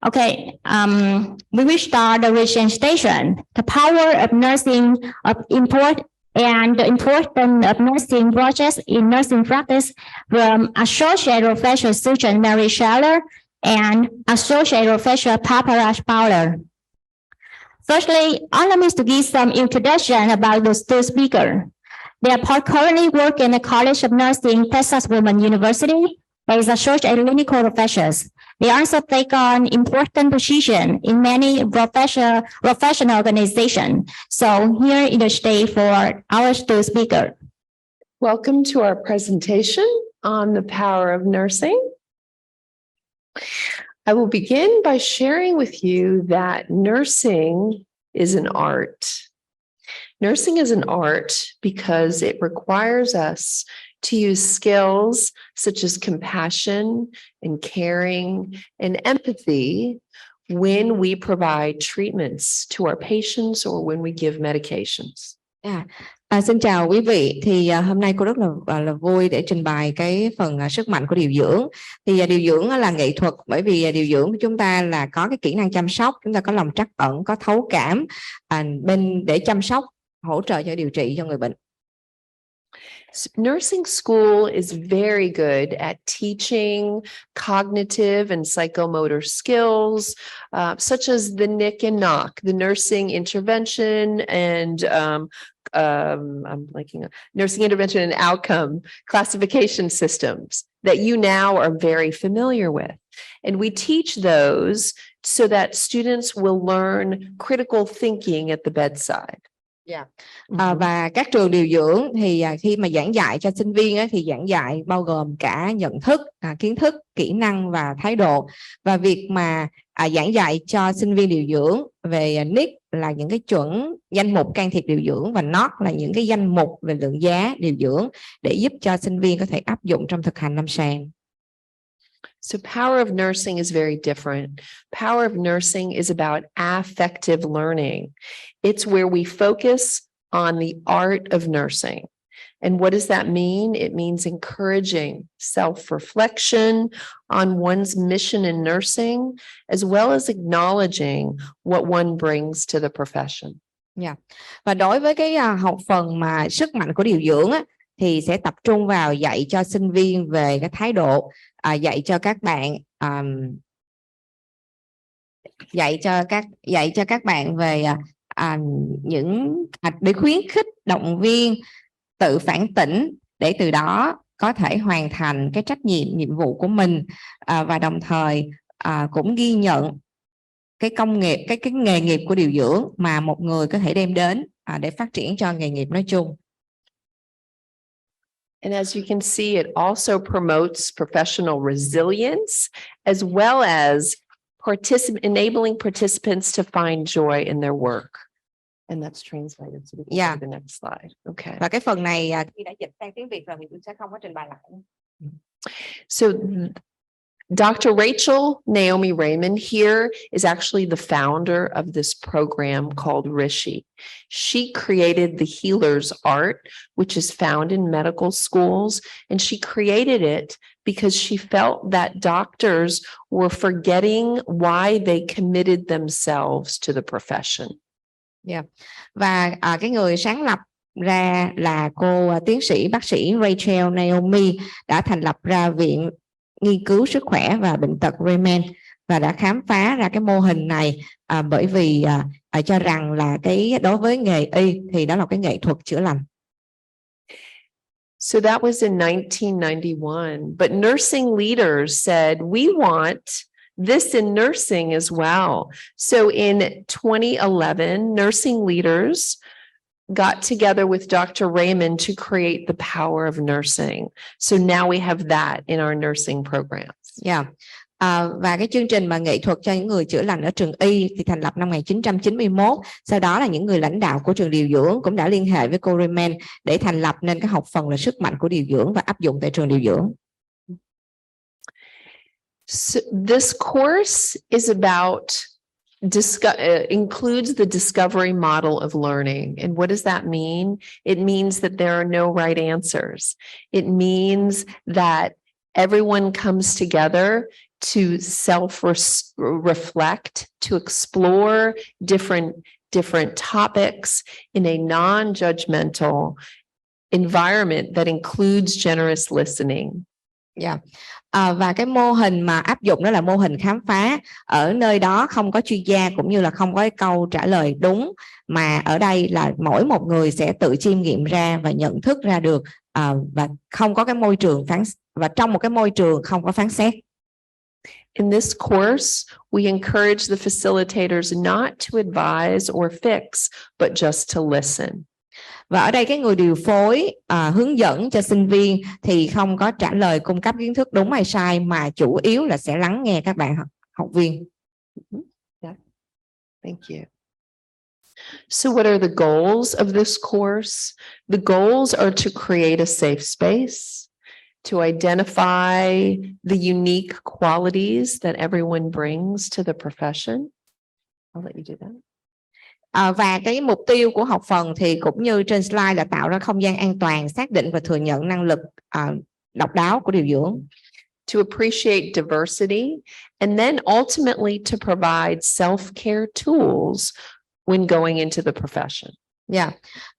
Okay, we will start the presentation. The power of nursing of import and the importance of nursing projects in nursing practice from Associate Professor Susan Mary Scheller and Associate Professor Barbara Fowler. Firstly, allow me to give some introduction about those two speakers. They are currently work in the College of Nursing, Texas Women's University as associate clinical professors. They also take on important position in many professional organizations. So here is the stage for our two speakers. Welcome to our presentation on the power of nursing. I will begin by sharing with you that nursing is an art. Nursing is an art because it requires us to use skills such as compassion and caring and empathy when we provide treatments to our patients or when we give medications. Xin chào quý vị. Thì hôm nay cô rất là vui để trình bày cái phần sức mạnh của điều dưỡng. Thì điều dưỡng là nghệ thuật, bởi vì điều dưỡng của chúng ta là có cái kỹ năng chăm sóc, chúng ta có lòng trắc ẩn, có thấu cảm để chăm sóc, hỗ trợ cho điều trị cho người bệnh. Nursing school is very good at teaching cognitive and psychomotor skills, such as the nick and knock, the nursing intervention and nursing intervention and outcome classification systems that you now are very familiar with. And we teach those so that students will learn critical thinking at the bedside. Và các trường điều dưỡng thì khi mà giảng dạy cho sinh viên thì giảng dạy bao gồm cả nhận thức, kiến thức, kỹ năng và thái độ. Và việc mà giảng dạy cho sinh viên điều dưỡng về NIC là những cái chuẩn danh mục can thiệp điều dưỡng, và NOC là những cái danh mục về lượng giá điều dưỡng để giúp cho sinh viên có thể áp dụng trong thực hành lâm sàng. So power of nursing is very different. Power of nursing is about affective learning. It's where we focus on the art of nursing. And what does that mean? It means encouraging self-reflection on one's mission in nursing, as well as acknowledging what one brings to the profession. Và đối với cái học phần mà sức mạnh của điều dưỡng thì sẽ tập trung vào dạy cho sinh viên về cái thái độ, dạy cho các bạn về những để khuyến khích, động viên, tự phản tỉnh để từ đó có thể hoàn thành cái trách nhiệm vụ của mình, và đồng thời cũng ghi nhận cái công nghiệp, cái nghề nghiệp của điều dưỡng mà một người có thể đem đến để phát triển cho nghề nghiệp nói chung. And as you can see, it also promotes professional resilience, as well as enabling participants to find joy in their work. And that's translated. So we can go to the next slide. Okay. Và cái phần này khi đã dịch sang tiếng Việt rồi thì tôi sẽ không có trình bày lại. So Dr. Rachel Naomi Raymond here is actually the founder of this program called Rishi. She created the healer's art, which is found in medical schools, and she created it because she felt that doctors were forgetting why they committed themselves to the profession. Và cái người sáng lập ra là cô tiến sĩ bác sĩ Rachel Naomi, đã thành lập ra Viện Nghiên cứu Sức khỏe và Bệnh tật Raymond, và đã khám phá ra cái mô hình này bởi vì cho rằng là cái đối với nghề y thì đó là cái nghệ thuật chữa lành. So that was in 1991, but nursing leaders said, we want this in nursing as well. So in 2011, nursing leaders got together with Dr. Raymond to create the power of nursing. So now we have that in our nursing programs. Và cái chương trình mà nghệ thuật cho những người chữa lành ở trường y thì thành lập năm 1991. Sau đó là những người lãnh đạo của trường điều dưỡng cũng đã liên hệ với cô Raymond để thành lập nên cái học phần là sức mạnh của điều dưỡng và áp dụng tại trường điều dưỡng. So this course is about includes the discovery model of learning. And what does that mean? It means that there are no right answers. It means that Everyone comes together to self-reflect, to explore different topics in a non-judgmental environment that includes generous listening. Và cái mô hình mà áp dụng đó là mô hình khám phá. Ở nơi đó không có chuyên gia cũng như là không có cái câu trả lời đúng, mà ở đây là mỗi một người sẽ tự chiêm nghiệm ra và nhận thức ra được, và không có cái môi trường và trong một cái môi trường không có phán xét. In this course, we encourage the facilitators not to advise or fix, but just to listen. Và ở đây cái người điều phối hướng dẫn cho sinh viên thì không có trả lời cung cấp kiến thức đúng hay sai, mà chủ yếu là sẽ lắng nghe các bạn học viên. Yeah. Thank you. So what are the goals of this course? The goals are to create a safe space, to identify the unique qualities that everyone brings to the profession. I'll let you do that. Và cái mục tiêu của học phần thì cũng như trên slide là tạo ra không gian an toàn, xác định và thừa nhận năng lực độc đáo của điều dưỡng. To appreciate diversity, and then ultimately to provide self-care tools when going into the profession.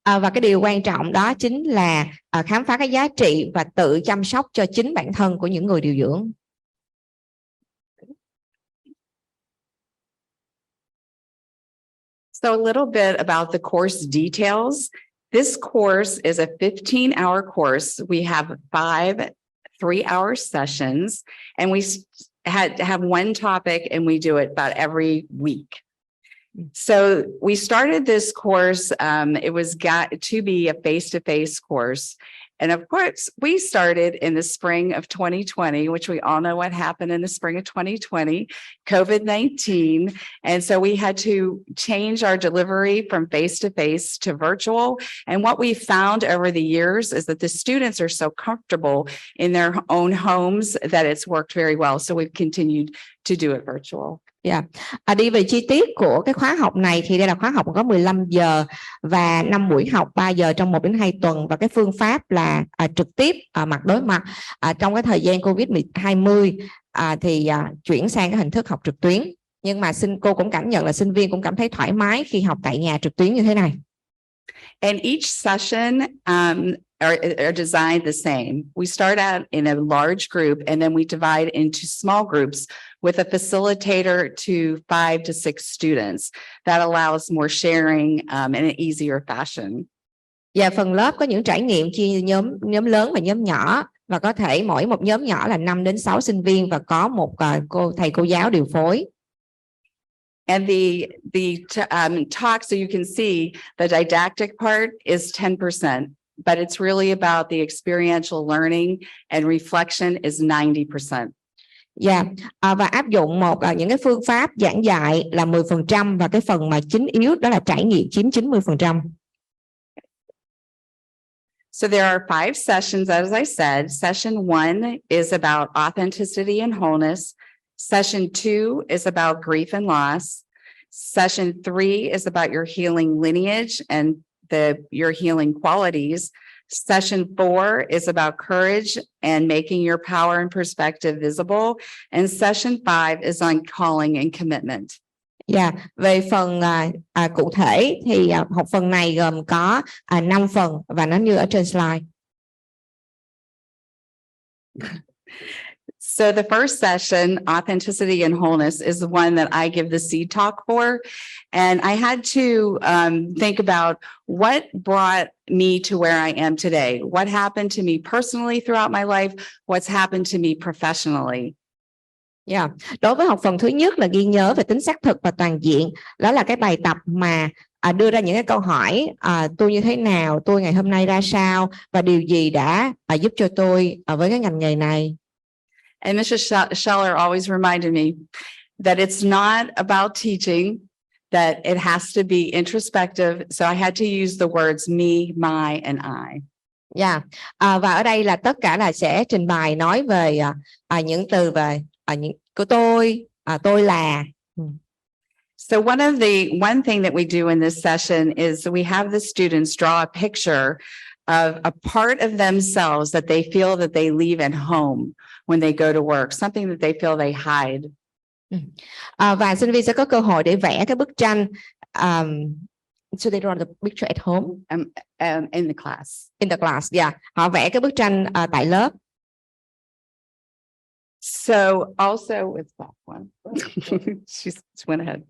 Và cái điều quan trọng đó chính là khám phá cái giá trị và tự chăm sóc cho chính bản thân của những người điều dưỡng. So a little bit about the course details. This course is a 15-hour course. We have 5 3-hour sessions, and we had to have one topic, and we do it about every week. So we started this course. It was got to be a face-to-face course. And of course, we started in the spring of 2020, which we all know what happened in the spring of 2020, COVID-19. And so we had to change our delivery from face-to-face to virtual. And what we found over the years is that the students are so comfortable in their own homes that it's worked very well. So we've continued to do it virtual. Đi về chi tiết của cái khóa học này thì đây là khóa học có 15 giờ và 5 buổi học 3 giờ trong 1 đến 2 tuần, và cái phương pháp là trực tiếp mặt đối mặt. Trong cái thời gian Covid-20 thì chuyển sang cái hình thức học trực tuyến, nhưng mà cô cũng cảm nhận là sinh viên cũng cảm thấy thoải mái khi học tại nhà trực tuyến như thế này. And each session are designed the same. We start out in a large group, and then we divide into small groups with a facilitator to 5 to 6 students. That allows more sharing in an easier fashion. Và phần lớp có những trải nghiệm chia nhóm lớn và nhóm nhỏ, và có thể mỗi một nhóm nhỏ là 5 đến 6 sinh viên và có một thầy cô giáo điều phối. And the talk, so you can see the didactic part is 10%, but it's really about the experiential learning, and reflection is 90%. Và áp dụng những cái phương pháp giảng dạy là 10%, và cái phần mà chính yếu đó là trải nghiệm chiếm 90%. So there are 5 sessions, as I said. Session 1 is about authenticity and wholeness. Session 2 is about grief and loss. Session 3 is about your healing lineage and your healing qualities. Session 4 is about courage and making your power and perspective visible. And session 5 is on calling and commitment. Về phần cụ thể thì học phần này gồm có 5 phần và nó như ở trên slide. So the first session, authenticity and wholeness, is the one that I give the seed talk for. And I had to think about what brought me to where I am today. What happened to me personally throughout my life? What's happened to me professionally? Đối với học phần thứ nhất là ghi nhớ về tính xác thực và toàn diện. Đó là cái bài tập mà đưa ra những cái câu hỏi tôi như thế nào, tôi ngày hôm nay ra sao, và điều gì đã giúp cho tôi với cái ngành nghề này. And Mrs. Scheller always reminded me that it's not about teaching, that it has to be introspective. So I had to use the words me, my, and I. Và ở đây là tất cả là sẽ trình bày nói về những từ về những của tôi là. So one thing that we do in this session is we have the students draw a picture of a part of themselves that they feel that they leave at home when they go to work, something that they feel they hide. Và sinh viên sẽ có cơ hội để vẽ cái bức tranh. So they draw the picture at home. In the class. In the class, yeah. Họ vẽ cái bức tranh tại lớp. So also with that one, she went ahead.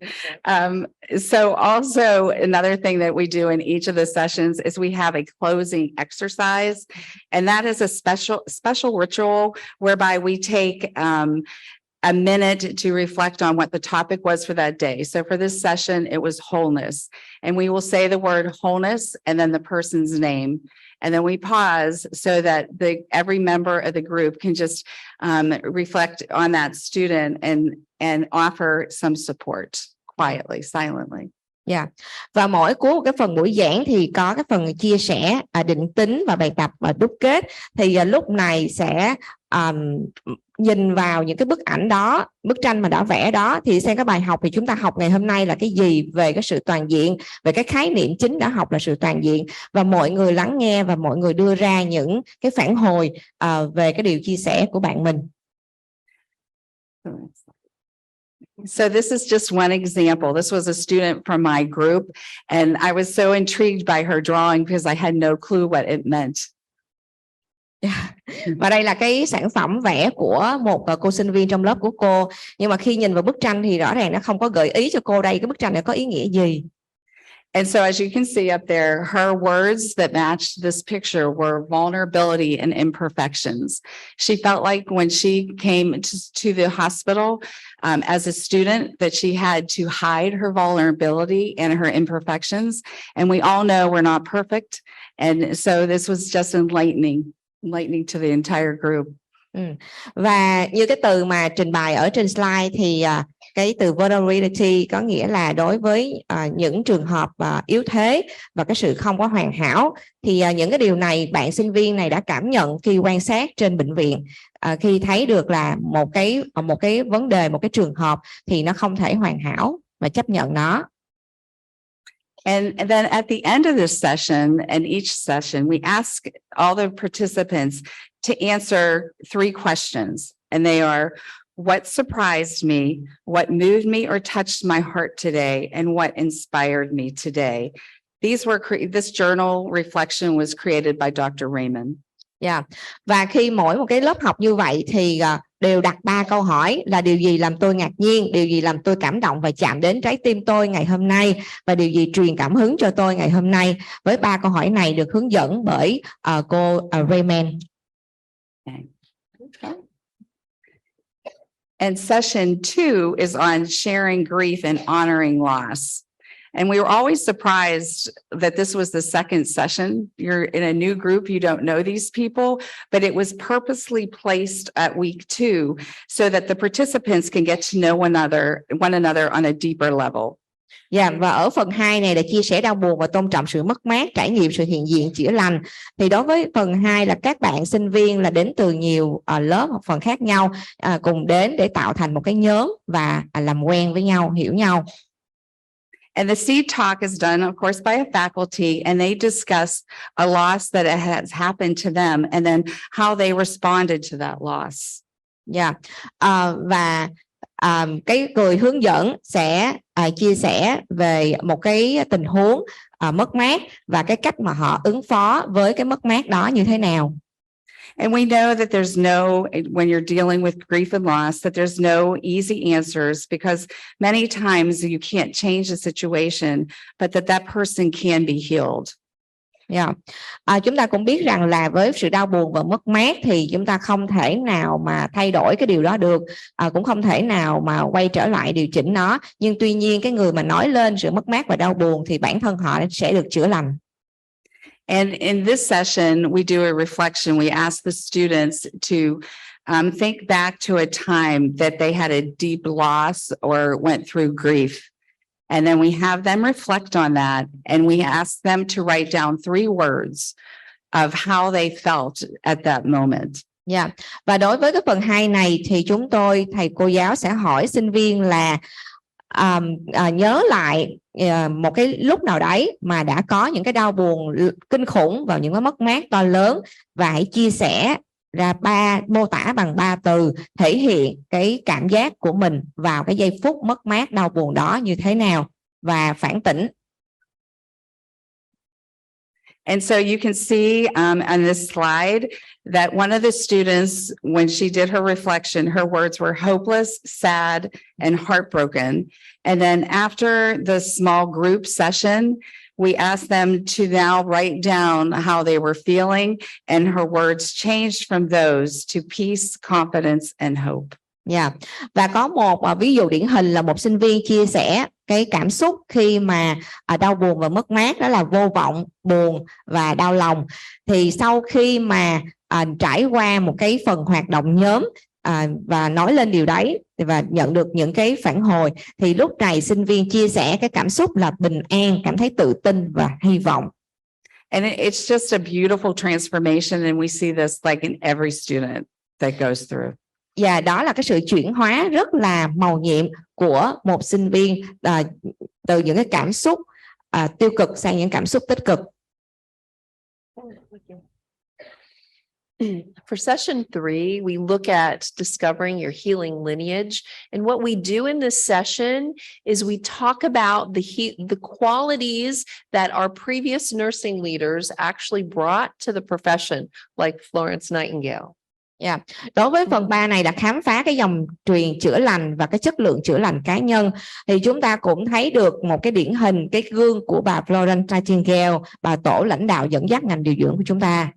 So also another thing that we do in each of the sessions is we have a closing exercise, and that is a special ritual whereby we take a minute to reflect on what the topic was for that day. So for this session, it was wholeness, and we will say the word wholeness and then the person's name. And then we pause so that every member of the group can just reflect on that student and offer some support quietly, silently. Yeah. Và mỗi cuối một cái phần buổi giảng thì có cái phần chia sẻ, định tính và bài tập và đúc kết. Thì lúc này sẽ nhìn vào những cái bức ảnh đó, bức tranh mà đã vẽ đó, thì xem cái bài học thì chúng ta học ngày hôm nay là cái gì về cái sự toàn diện, về cái khái niệm chính đã học là sự toàn diện, và mọi người lắng nghe và mọi người đưa ra những cái phản hồi về cái điều chia sẻ của bạn mình. So this is just one example. This was a student from my group, and I was so intrigued by her drawing because I had no clue what it meant. Và đây là cái sản phẩm vẽ của một cô sinh viên trong lớp của cô, nhưng mà khi nhìn vào bức tranh thì rõ ràng nó không có gợi ý cho cô đây cái bức tranh này có ý nghĩa gì. And so as you can see up there, her words that matched this picture were vulnerability and imperfections. She felt like when she came to the hospital as a student that she had to hide her vulnerability and her imperfections. And we all know we're not perfect. And so this was just enlightening to the entire group. Và như cái từ mà trình bày ở trên slide thì cái từ vulnerability có nghĩa là đối với những trường hợp yếu thế và cái sự không có hoàn hảo, thì những cái điều này bạn sinh viên này đã cảm nhận khi quan sát trên bệnh viện, khi thấy được là một cái vấn đề, một cái trường hợp thì nó không thể hoàn hảo và chấp nhận nó. And then at the end of this session and each session, we ask all the participants to answer 3 questions, and they are: what surprised me, what moved me or touched my heart today, and what inspired me today. This journal reflection was created by Dr. Raymond. Yeah. Và khi mỗi một cái lớp học như vậy thì đều đặt 3 câu hỏi là điều gì làm tôi ngạc nhiên, điều gì làm tôi cảm động và chạm đến trái tim tôi ngày hôm nay, và điều gì truyền cảm hứng cho tôi ngày hôm nay. Với 3 câu hỏi này được hướng dẫn bởi cô Raymond. Okay. And session 2 is on sharing grief and honoring loss. And we were always surprised that this was the second session. You're in a new group, you don't know these people, but it was purposely placed at week 2 so that the participants can get to know one another on a deeper level. Và ở phần 2 này là chia sẻ đau buồn và tôn trọng sự mất mát, trải nghiệm sự hiện diện chữa lành. Thì đối với phần 2 là các bạn sinh viên là đến từ nhiều lớp hoặc phần khác nhau, cùng đến để tạo thành một cái nhóm và làm quen với nhau, hiểu nhau. And the seed talk is done, of course, by a faculty, and they discuss a loss that has happened to them and then how they responded to that loss. Và cái người hướng dẫn sẽ chia sẻ về một cái tình huống mất mát và cái cách mà họ ứng phó với cái mất mát đó như thế nào. And we know that when you're dealing with grief and loss, that there's no easy answers, because many times you can't change the situation, but that person can be healed. Chúng ta cũng biết rằng là với sự đau buồn và mất mát thì chúng ta không thể nào mà thay đổi cái điều đó được, cũng không thể nào mà quay trở lại điều chỉnh nó. Nhưng tuy nhiên cái người mà nói lên sự mất mát và đau buồn thì bản thân họ sẽ được chữa lành. And in this session, we do a reflection. We ask the students to think back to a time that they had a deep loss or went through grief. And then we have them reflect on that. And we ask them to write down 3 words of how they felt at that moment. Và đối với cái phần 2 này thì thầy cô giáo sẽ hỏi sinh viên là nhớ lại một cái lúc nào đấy mà đã có những cái đau buồn kinh khủng và những cái mất mát to lớn, và hãy chia sẻ ra mô tả bằng 3 từ thể hiện cái cảm giác của mình vào cái giây phút mất mát đau buồn đó như thế nào, và phản tỉnh. And so you can see on this slide that one of the students, when she did her reflection, her words were hopeless, sad, and heartbroken. And then after the small group session, we asked them to now write down how they were feeling, and her words changed from those to peace, confidence, and hope. Và có một ví dụ điển hình là một sinh viên chia sẻ cái cảm xúc khi mà đau buồn và mất mát, đó là vô vọng, buồn và đau lòng. Thì sau khi mà trải qua một cái phần hoạt động nhóm và nói lên điều đấy và nhận được những cái phản hồi, thì lúc này sinh viên chia sẻ cái cảm xúc là bình an, cảm thấy tự tin và hy vọng. And it's just a beautiful transformation, and we see this like in every student that goes through. Và đó là cái sự chuyển hóa rất là màu nhiệm của một sinh viên từ những cái cảm xúc tiêu cực sang những cảm xúc tích cực. For session 3, we look at discovering your healing lineage. And what we do in this session is we talk about the qualities that our previous nursing leaders actually brought to the profession, like Florence Nightingale. Đối với phần 3 này là khám phá cái dòng truyền chữa lành và cái chất lượng chữa lành cá nhân, thì chúng ta cũng thấy được một cái điển hình, cái gương của bà Florence Nightingale, bà tổ lãnh đạo dẫn dắt ngành điều dưỡng của chúng ta.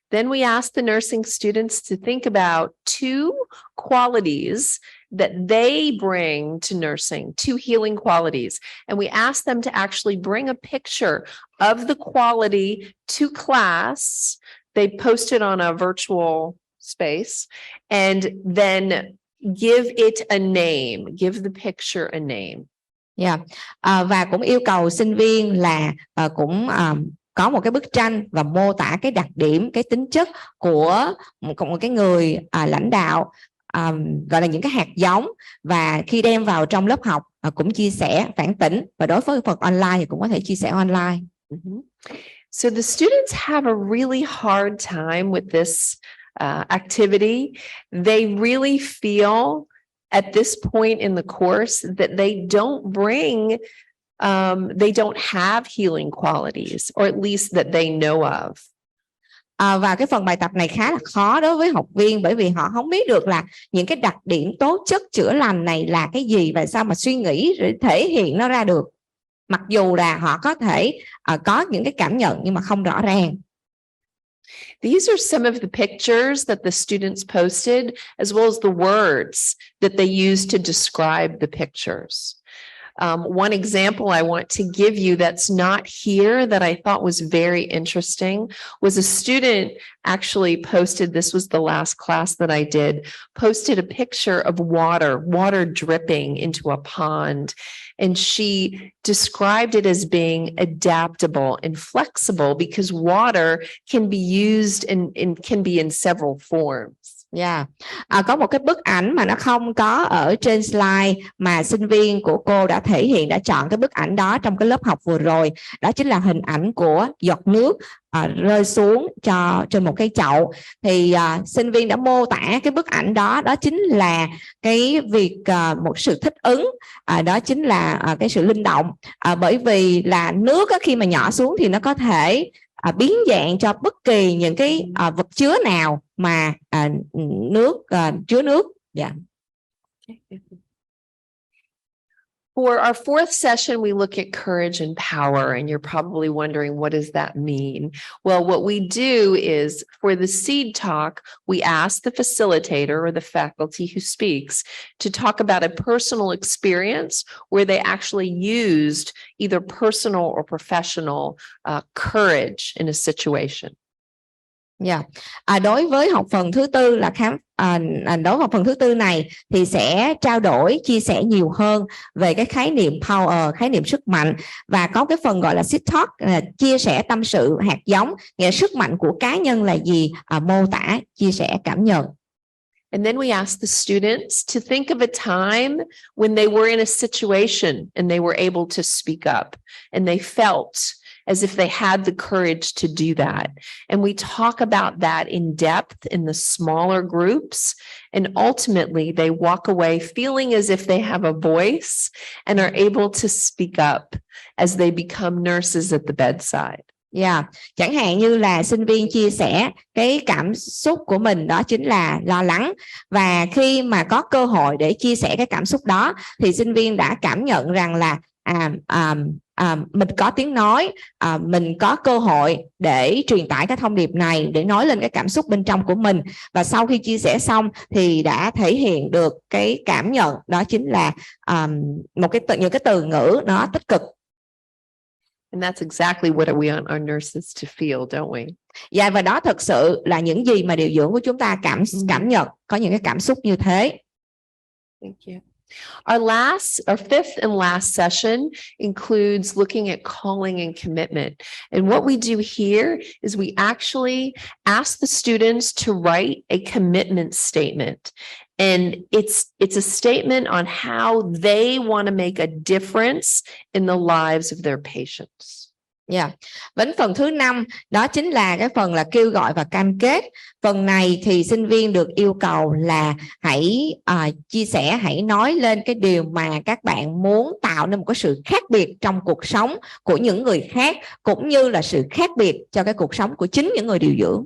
Then we ask the nursing students to think about 2 qualities that they bring to nursing, 2 healing qualities. And we ask them to actually bring a picture of the quality to class. They post it on a virtual space, and then give it a name, give the picture a name. Và cũng yêu cầu sinh viên là cũng có một cái bức tranh và mô tả cái đặc điểm, cái tính chất của một cái người lãnh đạo, gọi là những cái hạt giống, và khi đem vào trong lớp học cũng chia sẻ phản tỉnh, và đối với phần online thì cũng có thể chia sẻ online. So the students have a really hard time with this activity. They really feel at this point in the course that they don't have healing qualities, or at least that they know of. Và cái phần bài tập này khá là khó đối với học viên, bởi vì họ không biết được là những cái đặc điểm tố chất chữa lành này là cái gì, và sao mà suy nghĩ để thể hiện nó ra được. Mặc dù là họ có thể có những cái cảm nhận nhưng mà không rõ ràng. These are some of the pictures that the students posted, as well as the words that they used to describe the pictures. One example I want to give you that's not here that I thought was very interesting was a student actually posted, this was the last class that I did, posted a picture of water dripping into a pond. And she described it as being adaptable and flexible because water can be used and can be in several forms. Có một cái bức ảnh mà nó không có ở trên slide mà sinh viên của cô đã thể hiện, đã chọn cái bức ảnh đó trong cái lớp học vừa rồi. Đó chính là hình ảnh của giọt nước rơi xuống trên một cái chậu. Thì sinh viên đã mô tả cái bức ảnh đó, đó chính là cái việc một sự thích ứng, đó chính là cái sự linh động. Bởi vì là nước khi mà nhỏ xuống thì nó có thể biến dạng cho bất kỳ những cái vật chứa nào mà chứa nước. For our 4th session, we look at courage and power, and you're probably wondering, what does that mean? Well, what we do is for the seed talk, we ask the facilitator or the faculty who speaks to talk about a personal experience where they actually used either personal or professional courage in a situation. Đối với học phần thứ tư là đối với phần thứ tư này thì sẽ trao đổi, chia sẻ nhiều hơn về cái khái niệm power, khái niệm sức mạnh, và có cái phần gọi là seed talk, là chia sẻ tâm sự hạt giống, nghĩa sức mạnh của cá nhân là gì, mô tả, chia sẻ cảm nhận. And then we asked the students to think of a time when they were in a situation and they were able to speak up and they felt as if they had the courage to do that. And we talk about that in depth in the smaller groups. And ultimately, they walk away feeling as if they have a voice and are able to speak up as they become nurses at the bedside. Yeah. Chẳng hạn như là sinh viên chia sẻ cái cảm xúc của mình, đó chính là lo lắng, và khi mà có cơ hội để chia sẻ cái cảm xúc đó thì sinh viên đã cảm nhận rằng là mình có tiếng nói, mình có cơ hội để truyền tải cái thông điệp này, để nói lên cái cảm xúc bên trong của mình, và sau khi chia sẻ xong thì đã thể hiện được cái cảm nhận, đó chính là những cái từ ngữ nó tích cực. And that's exactly what we want our nurses to feel, don't we? Dạ, và đó thực sự là những gì mà điều dưỡng của chúng ta cảm nhận, có những cái cảm xúc như thế. Thank you. Our fifth and last session includes looking at calling and commitment. And what we do here is we actually ask the students to write a commitment statement. And it's a statement on how they want to make a difference in the lives of their patients. Yeah. Đến phần thứ 5, đó chính là cái phần là kêu gọi và cam kết. Phần này thì sinh viên được yêu cầu là hãy chia sẻ, hãy nói lên cái điều mà các bạn muốn tạo nên một cái sự khác biệt trong cuộc sống của những người khác, cũng như là sự khác biệt cho cái cuộc sống của chính những người điều dưỡng.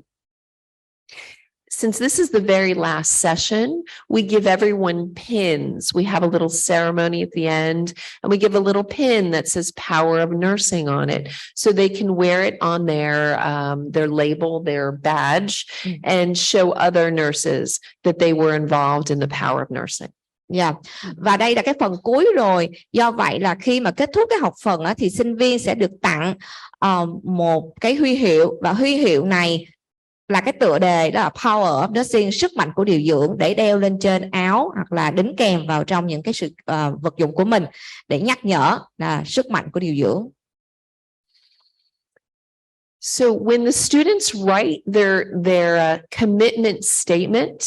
Since this is the very last session, we give everyone pins. We have a little ceremony at the end, and we give a little pin that says Power of Nursing on it, so they can wear it on their label, their badge, and show other nurses that they were involved in the power of nursing. Yeah. Và đây là cái phần cuối rồi. Do vậy là khi mà kết thúc cái học phần thì sinh viên sẽ được tặng một cái huy hiệu, và huy hiệu này là cái tựa đề, đó là Power of Nursing, sức mạnh của điều dưỡng, để đeo lên trên áo hoặc là đính kèm vào trong những cái sự vật dụng của mình để nhắc nhở là sức mạnh của điều dưỡng. So when the students write their commitment statement,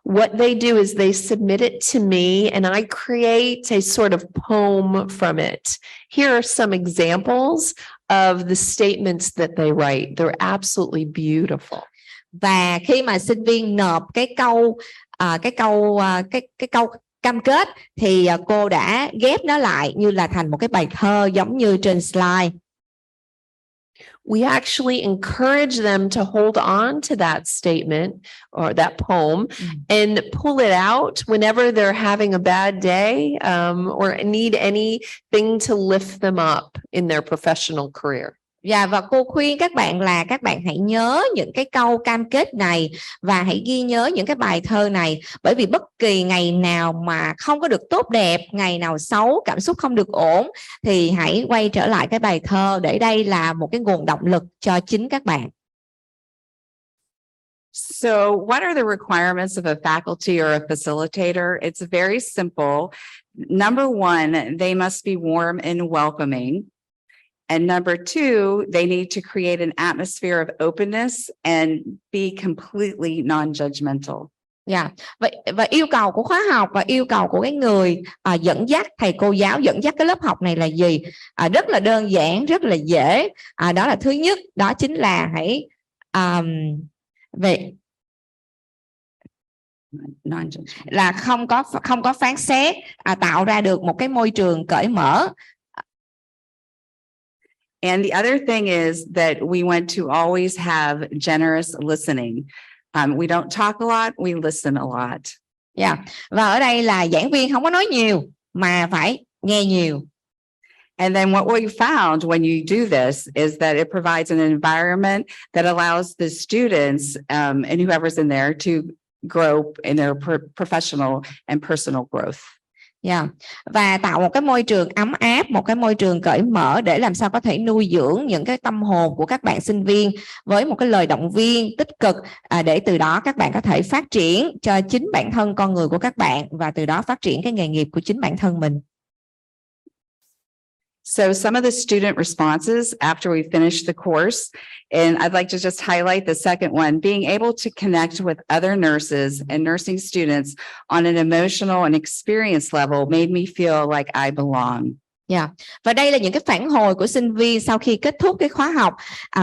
what they do is they submit it to me and I create a sort of poem from it. Here are some examples of the statements that they write. They're absolutely beautiful. Và khi mà sinh viên nộp cái câu cam kết thì cô đã ghép nó lại như là thành một cái bài thơ giống như trên slide. We actually encourage them to hold on to that statement or that poem and pull it out whenever they're having a bad day or need anything to lift them up in their professional career. Và cô khuyên các bạn là các bạn hãy nhớ những cái câu cam kết này và hãy ghi nhớ những cái bài thơ này, bởi vì bất kỳ ngày nào mà không có được tốt đẹp, ngày nào xấu, cảm xúc không được ổn, thì hãy quay trở lại cái bài thơ, để đây là một cái nguồn động lực cho chính các bạn. So what are the requirements of a faculty or a facilitator? It's very simple. Number one, they must be warm and welcoming. And number two, they need to create an atmosphere of openness and be completely non-judgmental. Yeah. Và yêu cầu của khóa học và yêu cầu của cái người dẫn dắt, thầy cô giáo dẫn dắt cái lớp học này là gì? Rất là đơn giản, rất là dễ. Đó là thứ nhất, đó chính là hãy là không có phán xét, tạo ra được một cái môi trường cởi mở. And the other thing is that we want to always have generous listening. We don't talk a lot, we listen a lot. Yeah. Và ở đây là giảng viên không có nói nhiều mà phải nghe nhiều. And then what we found when you do this is that it provides an environment that allows the students and whoever's in there to grow in their professional and personal growth. Yeah. Và tạo một cái môi trường ấm áp, một cái môi trường cởi mở để làm sao có thể nuôi dưỡng những cái tâm hồn của các bạn sinh viên với một cái lời động viên tích cực, để từ đó các bạn có thể phát triển cho chính bản thân con người của các bạn, và từ đó phát triển cái nghề nghiệp của chính bản thân mình. So some of the student responses after we finish the course, and I'd like to just highlight the second one, being able to connect with other nurses and nursing students on an emotional and experience level made me feel like I belong. Và đây là những cái phản hồi của sinh viên sau khi kết thúc cái khóa học.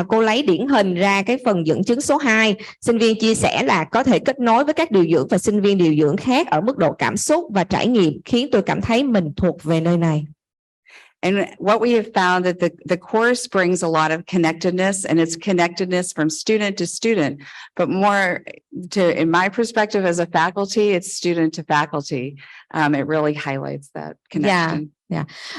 Cô lấy điển hình ra cái phần dẫn chứng số 2. Sinh viên chia sẻ là có thể kết nối với các điều dưỡng và sinh viên điều dưỡng khác ở mức độ cảm xúc và trải nghiệm khiến tôi cảm thấy mình thuộc về nơi này. And what we have found that the course brings a lot of connectedness, and it's connectedness from student to student, but more in my perspective as a faculty, it's student to faculty. It really highlights that connection.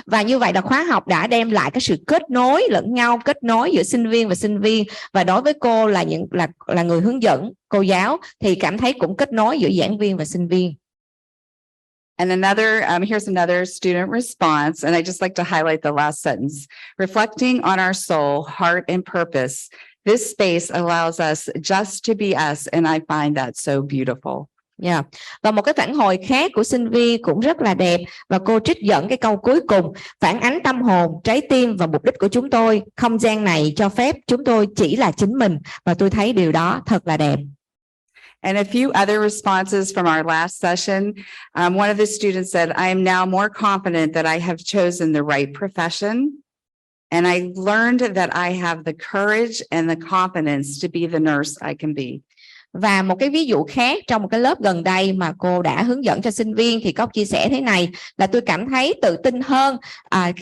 Và như vậy là khóa học đã đem lại cái sự kết nối lẫn nhau, kết nối giữa sinh viên và sinh viên, và đối với cô là người hướng dẫn, cô giáo thì cảm thấy cũng kết nối giữa giảng viên và sinh viên. And here's another student response, and I just like to highlight the last sentence. Reflecting on our soul, heart, and purpose, this space allows us just to be us, and I find that so beautiful. Và một cái phản hồi khác của sinh viên cũng rất là đẹp, và cô trích dẫn cái câu cuối cùng: phản ánh tâm hồn, trái tim và mục đích của chúng tôi. Không gian này cho phép chúng tôi chỉ là chính mình, và tôi thấy điều đó thật là đẹp. And a few other responses from our last session. One of the students said, I am now more confident that I have chosen the right profession. And I learned that I have the courage and the confidence to be the nurse I can be. Và một cái ví dụ khác trong một cái lớp gần đây mà cô đã hướng dẫn cho sinh viên thì có chia sẻ thế này là tôi cảm thấy tự tin hơn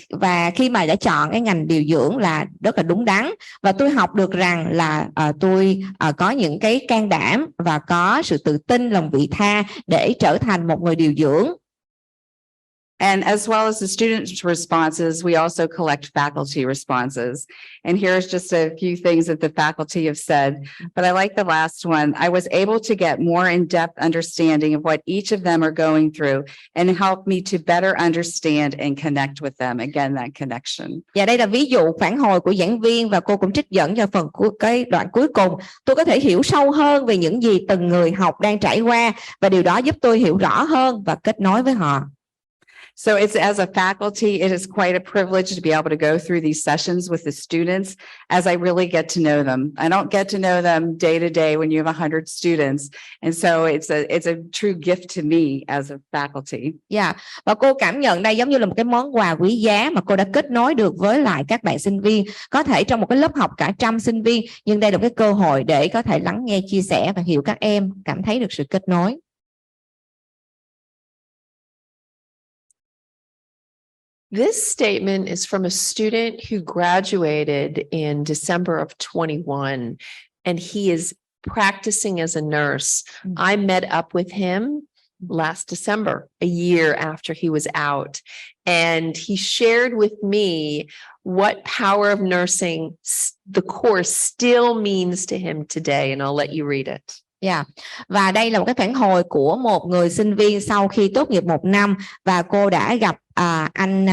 và khi mà đã chọn cái ngành điều dưỡng là rất là đúng đắn, và tôi học được rằng là tôi có những cái can đảm và có sự tự tin, lòng vị tha để trở thành một người điều dưỡng. And as well as the students' responses, we also collect faculty responses. And here's just a few things that the faculty have said, but I like the last one. I was able to get more in-depth understanding of what each of them are going through and help me to better understand and connect with them. Again, that connection. Và đây là ví dụ phản hồi của giảng viên, và cô cũng trích dẫn cho phần cái đoạn cuối cùng. Tôi có thể hiểu sâu hơn về những gì từng người học đang trải qua, và điều đó giúp tôi hiểu rõ hơn và kết nối với họ. So it's, as a faculty, it is quite a privilege to be able to go through these sessions with the students as I really get to know them. I don't get to know them day to day when you have 100 students. And so it's a true gift to me as a faculty. Và cô cảm nhận đây giống như là một cái món quà quý giá mà cô đã kết nối được với lại các bạn sinh viên. Có thể trong một cái lớp học cả trăm sinh viên, nhưng đây là một cái cơ hội để có thể lắng nghe, chia sẻ và hiểu các em, cảm thấy được sự kết nối. This statement is from a student who graduated in December of 21, and he is practicing as a nurse. I met up with him last December, a year after he was out, and he shared with me what Power of Nursing, the course, still means to him today, and I'll let you read it. Và đây là một cái phản hồi của một người sinh viên sau khi tốt nghiệp 1 năm, và cô đã gặp anh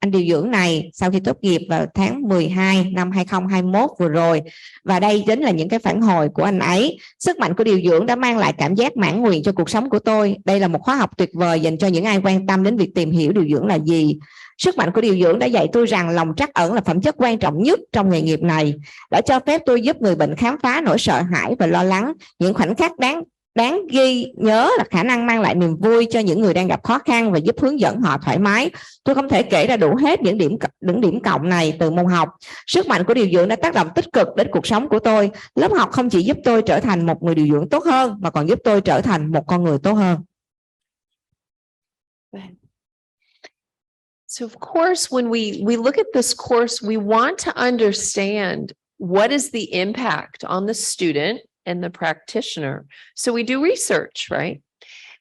điều dưỡng này sau khi tốt nghiệp vào tháng 12 năm 2021 vừa rồi. Và đây chính là những cái phản hồi của anh ấy. Sức mạnh của điều dưỡng đã mang lại cảm giác mãn nguyện cho cuộc sống của tôi. Đây là một khóa học tuyệt vời dành cho những ai quan tâm đến việc tìm hiểu điều dưỡng là gì. Sức mạnh của điều dưỡng đã dạy tôi rằng lòng trắc ẩn là phẩm chất quan trọng nhất trong nghề nghiệp này, đã cho phép tôi giúp người bệnh khám phá nỗi sợ hãi và lo lắng. Những khoảnh khắc đáng ghi nhớ là khả năng mang lại niềm vui cho những người đang gặp khó khăn và giúp hướng dẫn họ thoải mái. Tôi không thể kể ra đủ hết những điểm cộng này từ môn học. Sức mạnh của điều dưỡng đã tác động tích cực đến cuộc sống của tôi. Lớp học không chỉ giúp tôi trở thành một người điều dưỡng tốt hơn, mà còn giúp tôi trở thành một con người tốt hơn. So of course, when we look at this course, we want to understand what is the impact on the student and the practitioner. So we do research, right?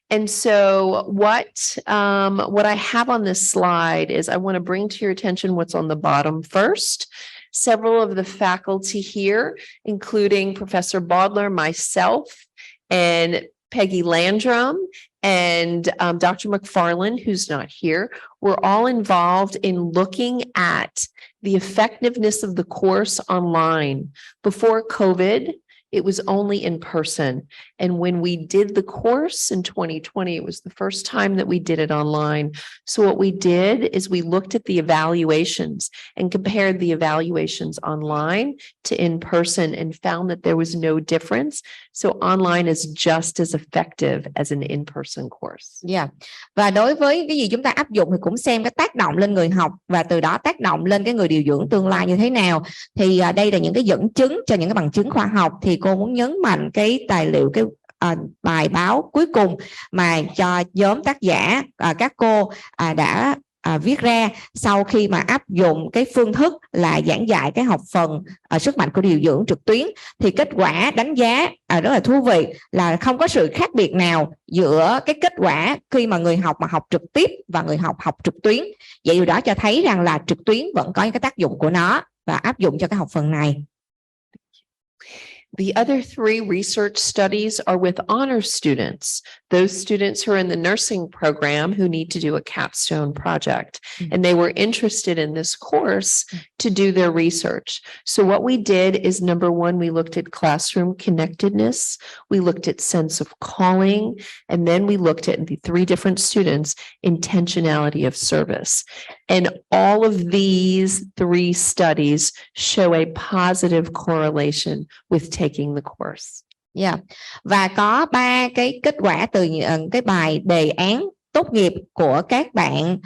And so what I have on this slide is I want to bring to your attention what's on the bottom first. Several of the faculty here, including Professor Baudler, myself, and Peggy Landrum, and Dr. McFarland, who's not here, we're all involved in looking at the effectiveness of the course online. Before COVID, it was only in person. And when we did the course in 2020, it was the first time that we did it online. So what we did is we looked at the evaluations and compared the evaluations online to in person and found that there was no difference. So online is just as effective as an in-person course. Yeah. Và đối với cái gì chúng ta áp dụng thì cũng xem cái tác động lên người học và từ đó tác động lên cái người điều dưỡng tương lai như thế nào. Thì đây là những cái dẫn chứng cho những cái bằng chứng khoa học. Thì cô muốn nhấn mạnh cái tài liệu, cái bài báo cuối cùng mà cho nhóm tác giả các cô đã viết ra sau khi mà áp dụng cái phương thức là giảng dạy cái học phần sức mạnh của điều dưỡng trực tuyến. Thì kết quả đánh giá rất là thú vị là không có sự khác biệt nào giữa cái kết quả khi mà người học mà học trực tiếp và người học trực tuyến. Vậy điều đó cho thấy rằng là trực tuyến vẫn có những cái tác dụng của nó và áp dụng cho cái học phần này. The other three research studies are with honors students, those students who are in the nursing program who need to do a capstone project. And they were interested in this course to do their research. So what we did is, number one, we looked at classroom connectedness, we looked at sense of calling, and then we looked at the three different students' intentionality of service. And all of these three studies show a positive correlation with taking the course. Yeah. Và có 3 cái kết quả từ cái bài đề án tốt nghiệp của các bạn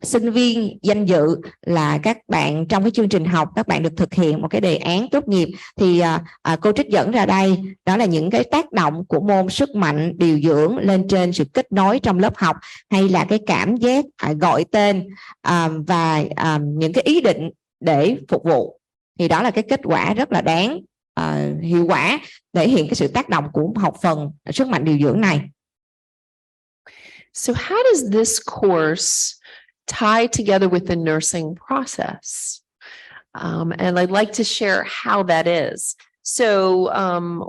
sinh viên danh dự, là các bạn trong cái chương trình học các bạn được thực hiện một cái đề án tốt nghiệp. Thì cô trích dẫn ra đây đó là những cái tác động của môn sức mạnh điều dưỡng lên trên sự kết nối trong lớp học, hay là cái cảm giác gọi tên và những cái ý định để phục vụ. Thì đó là cái kết quả rất là đáng hiệu quả, thể hiện cái sự tác động của học phần sức mạnh điều dưỡng này. So how does this course tie together with the nursing process? And I'd like to share how that is. So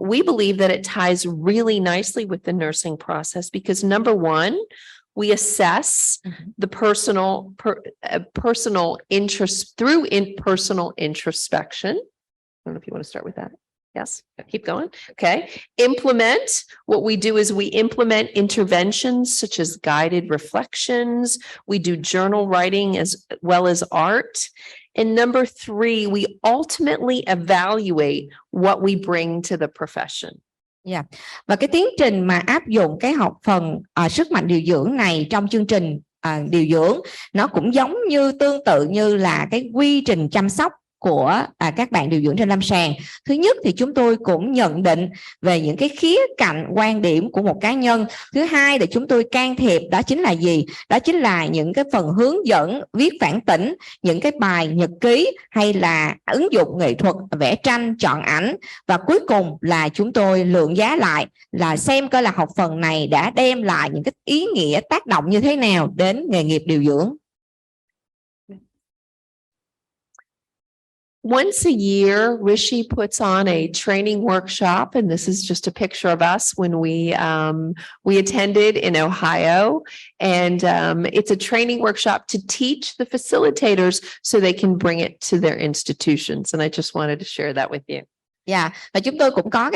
we believe that it ties really nicely with the nursing process because, number one, we assess the personal interest through personal introspection. I don't know if you want to start with that. Yes, keep going. Okay. Implement. What we do is we implement interventions such as guided reflections. We do journal writing as well as art. And number three, we ultimately evaluate what we bring to the profession. Yeah. Và cái tiến trình mà áp dụng cái học phần sức mạnh điều dưỡng này trong chương trình điều dưỡng, nó cũng giống như tương tự như là cái quy trình chăm sóc của các bạn điều dưỡng trên lâm sàng. Thứ nhất thì chúng tôi cũng nhận định về những cái khía cạnh quan điểm của một cá nhân. Thứ hai là chúng tôi can thiệp, đó chính là gì? Đó chính là những cái phần hướng dẫn, viết phản tỉnh, những cái bài nhật ký, hay là ứng dụng nghệ thuật, vẽ tranh, chọn ảnh. Và cuối cùng là chúng tôi lượng giá lại, là xem coi là học phần này đã đem lại những cái ý nghĩa tác động như thế nào đến nghề nghiệp điều dưỡng. Once a year, Rishi puts on a training workshop, and this is just a picture of us when we attended in Ohio. And it's a training workshop to teach the facilitators so they can bring it to their institutions. And I just wanted to share that with you. Dạ, và chúng tôi cũng có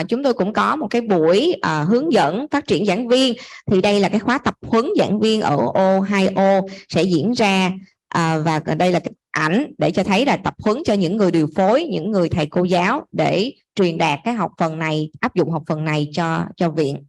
chúng tôi cũng có một cái buổi hướng dẫn phát triển giảng viên. Thì đây là cái khóa tập huấn giảng viên ở Ohio sẽ diễn ra. Và đây là cái ảnh để cho thấy là tập huấn cho những người điều phối, những người thầy cô giáo để truyền đạt cái học phần này, áp dụng học phần này cho viện.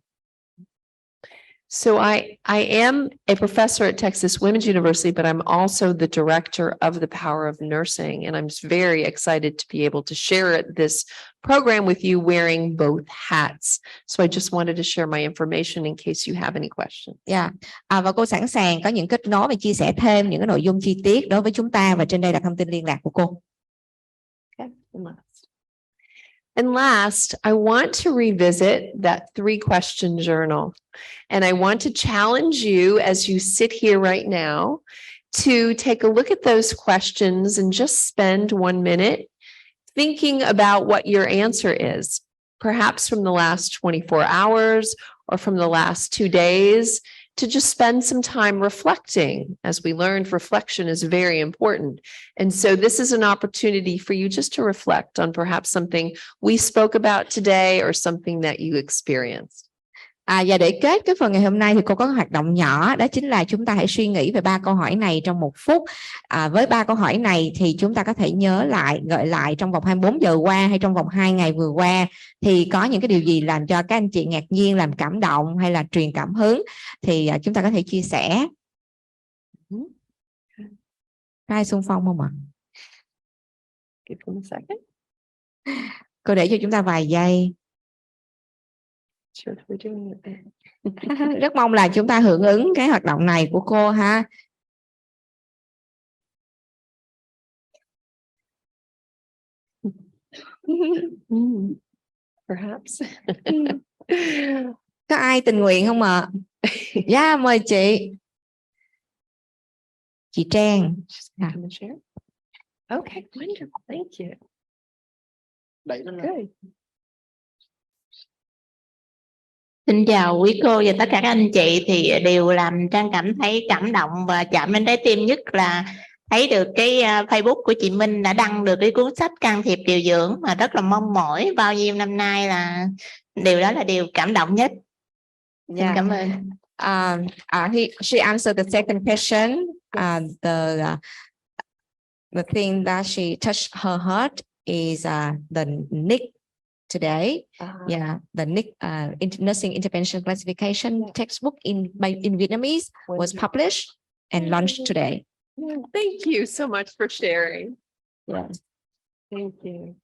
So I am a professor at Texas Women's University, but I'm also the director of the Power of Nursing, and I'm very excited to be able to share this program with you wearing both hats. So I just wanted to share my information in case you have any questions. Yeah. Và cô sẵn sàng có những kết nối và chia sẻ thêm những cái nội dung chi tiết đối với chúng ta, và trên đây là thông tin liên lạc của cô. Okay. And last, I want to revisit that 3-question journal. And I want to challenge you as you sit here right now to take a look at those questions and just spend 1 minute thinking about what your answer is, perhaps from the last 24 hours or from the last 2 days. to just spend some time reflecting. As we learned, reflection is very important. And so this is an opportunity for you just to reflect on perhaps something we spoke about today or something that you experienced. Và để kết cái phần ngày hôm nay thì cô có hoạt động nhỏ, đó chính là chúng ta hãy suy nghĩ về 3 câu hỏi này trong 1 phút. Với 3 câu hỏi này thì chúng ta có thể nhớ lại, gợi lại trong vòng 24 giờ qua hay trong vòng 2 ngày vừa qua thì có những cái điều gì làm cho các anh chị ngạc nhiên, làm cảm động hay là truyền cảm hứng thì chúng ta có thể chia sẻ. Có ai xung phong không ạ? Cô để cho chúng ta vài giây. Rất mong là chúng ta hưởng ứng cái hoạt động này của cô ha. Perhaps. Có ai tình nguyện không ạ? Dạ, mời chị. Chị Trang. Okay, wonderful. Thank you. Good. Xin chào quý cô và tất cả các anh chị, thì điều làm Trang cảm thấy cảm động và chạm đến trái tim nhất là thấy được cái Facebook của chị Minh đã đăng được cái cuốn sách can thiệp điều dưỡng mà rất là mong mỏi bao nhiêu năm nay, là điều đó là điều cảm động nhất. Xin cảm ơn. She answered the second question. The thing that she touched her heart is the NIC today. Yeah, the NIC nursing intervention classification textbook in Vietnamese was published and launched today. Thank you so much for sharing. Yes. Thank you.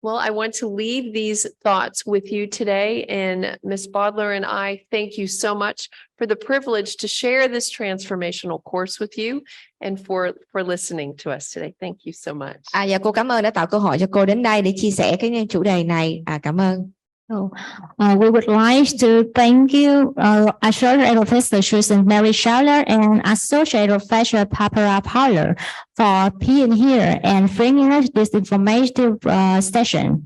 Well, I want to leave these thoughts with you today, and Ms. Bodler and I thank you so much for the privilege to share this transformational course with you and for listening to us today. Thank you so much. Dạ, cô cảm ơn đã tạo cơ hội cho cô đến đây để chia sẻ cái chủ đề này. Cảm ơn. So, we would like to thank you, Associate Professor Susan Mary Schuyler and Associate Professor Barbara Powler for being here and bringing us this informative session.